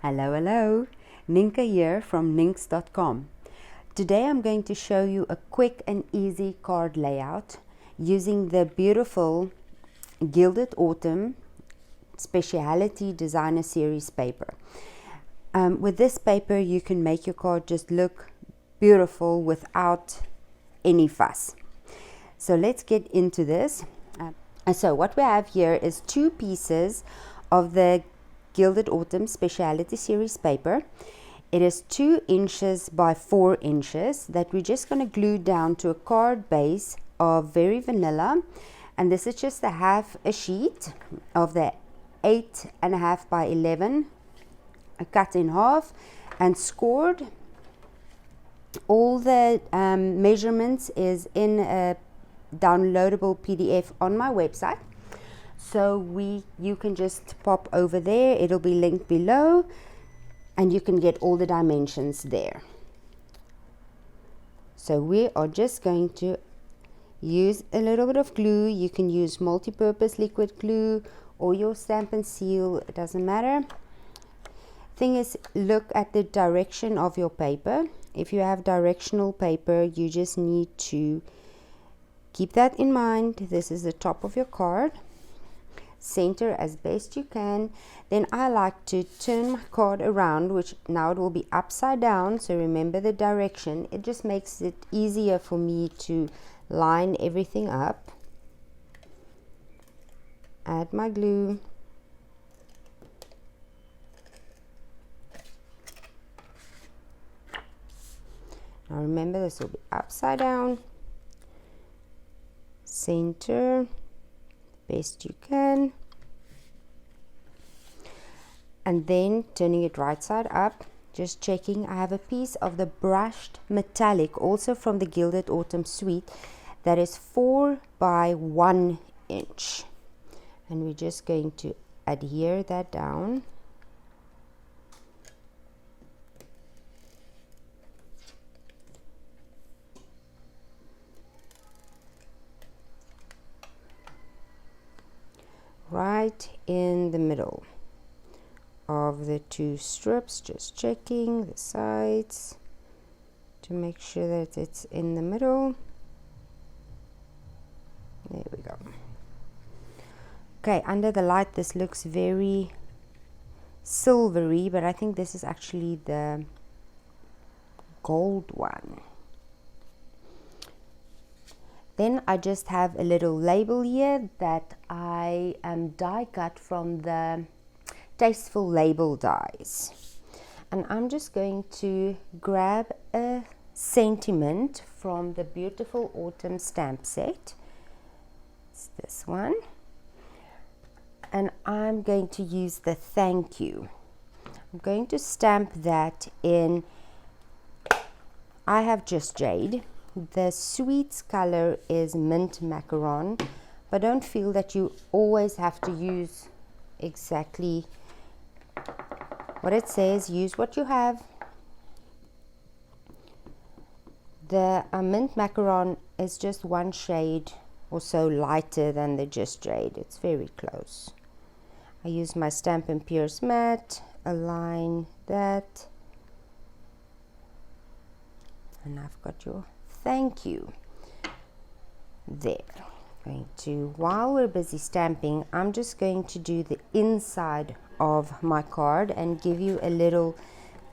Hello, hello, Nienke here from ninks.com. Today I'm going to show you a quick and easy card layout using the beautiful Gilded Autumn Specialty Designer Series paper. With this paper you can make your card just look beautiful without any fuss. So let's get into this. So what we have here is two pieces of the Gilded Autumn Specialty Series paper. It is 2 inches by 4 inches that we're just going to glue down to a card base of Very Vanilla, and this is just half a sheet of the 8.5 by 11 cut in half and scored. All the measurements is in a downloadable PDF on my website. So you can just pop over there, it'll be linked below, and you can get all the dimensions there. So we are just going to use a little bit of glue. You can use multi-purpose liquid glue or your stamp and seal, it doesn't matter. Thing is, look at the direction of your paper. If you have directional paper, you just need to keep that in mind. This is the top of your card. Center as best you can. Then I like to turn my card around, which now it will be upside down, so remember the direction. It just makes it easier for me to line everything up. Add my glue. Now remember, this will be upside down. Center best you can, and then turning it right side up, just checking. I have a piece of the brushed metallic also from the Gilded Autumn Suite that is 4 by 1 inch, and we're just going to adhere that down. Right in the middle of the 2 strips, just checking the sides to make sure that it's in the middle. There we go. Okay, under the light this looks very silvery, but I think this is actually the gold one. Then I just have a little label here that I die cut from the Tasteful Label dies. And I'm just going to grab a sentiment from the beautiful autumn stamp set. It's this one. And I'm going to use the thank you. I'm going to stamp that in, I have just jade. The sweets color is mint macaron, but don't feel that you always have to use exactly what it says. Use what you have. The mint macaron is just 1 shade or so lighter than the just jade. It's very close. I use my Stampin' Pierce mat, align that, and I've got your thank you there. Going to, while we're busy stamping, I'm just going to do the inside of my card and give you a little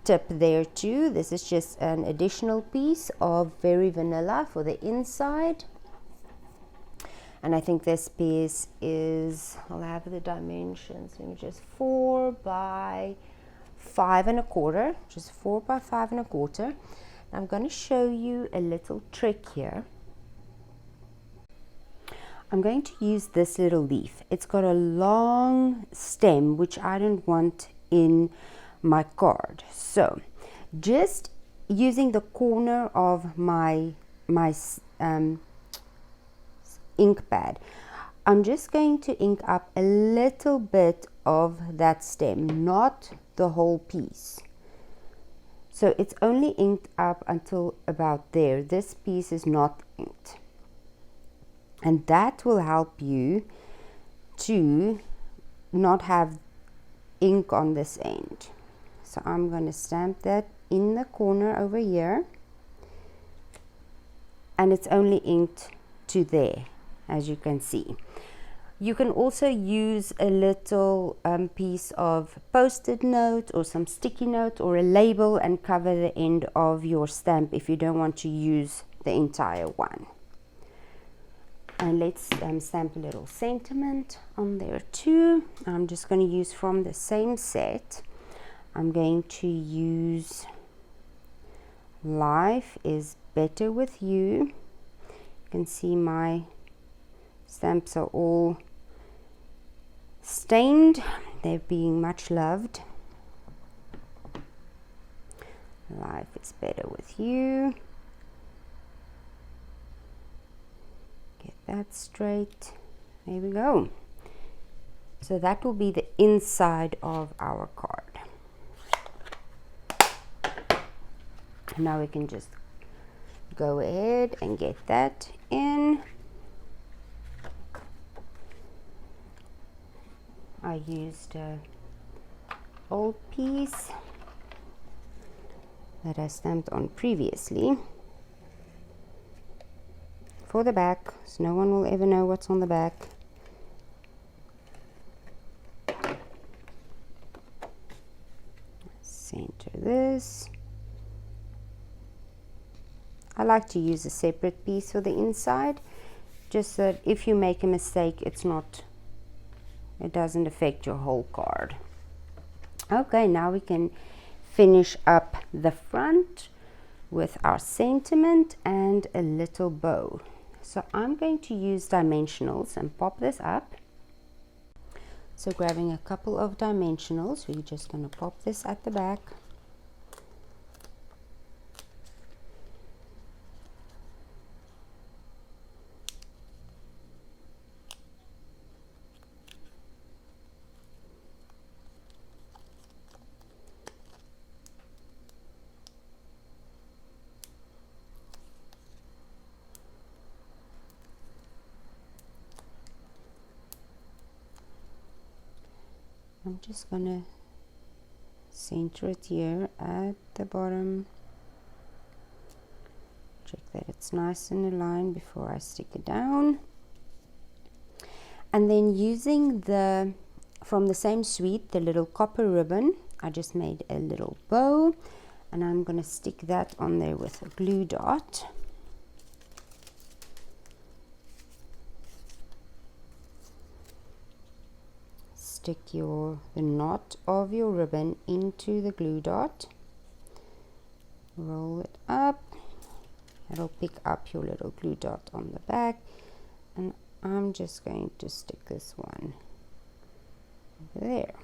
tip there too. This is just an additional piece of Very Vanilla for the inside, and I think this piece is, I'll have the dimensions, let me just 4 by 5 1/4, just 4 by 5 1/4. I'm going to show you a little trick here. I'm going to use this little leaf. It's got a long stem which I don't want in my card. So just using the corner of my ink pad, I'm just going to ink up a little bit of that stem, not the whole piece. So it's only inked up until about there. This piece is not inked. And that will help you to not have ink on this end. So I'm going to stamp that in the corner over here, and it's only inked to there, as you can see. You can also use a little piece of post-it note or some sticky note or a label and cover the end of your stamp if you don't want to use the entire one. And let's stamp a little sentiment on there too. I'm just going to use from the same set. I'm going to use Life is Better with You. You can see my stamps are all stained. They're being much loved. Life is better with you. Get that straight. There we go. So that will be the inside of our card. Now we can just go ahead and get that in. I used an old piece that I stamped on previously for the back, so no one will ever know what's on the back. Center this. I like to use a separate piece for the inside, just so that if you make a mistake, it doesn't affect your whole card. Okay, now we can finish up the front with our sentiment and a little bow. So I'm going to use dimensionals and pop this up. So grabbing a couple of dimensionals, we're just going to pop this at the back. I'm just gonna center it here at the bottom. Check that it's nice and aligned before I stick it down. And then using from the same suite, the little copper ribbon, I just made a little bow, and I'm gonna stick that on there with a glue dot. Stick the knot of your ribbon into the glue dot, roll it up, it'll pick up your little glue dot on the back, and I'm just going to stick this one over there.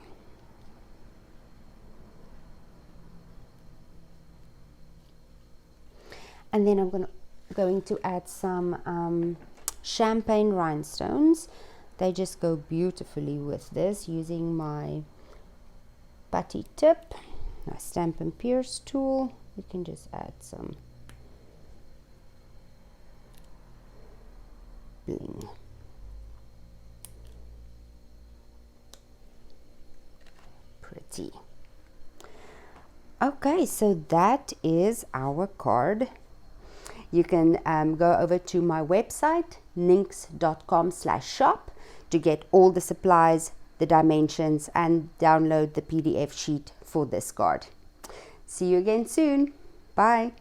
And then I'm going to add some champagne rhinestones. They just go beautifully with this, using my putty tip, my Stampin' Pierce tool. You can just add some bling. Pretty. Okay, so that is our card. You can go over to my website, ninks.com/shop, to get all the supplies, the dimensions, and download the PDF sheet for this card. See you again soon. Bye.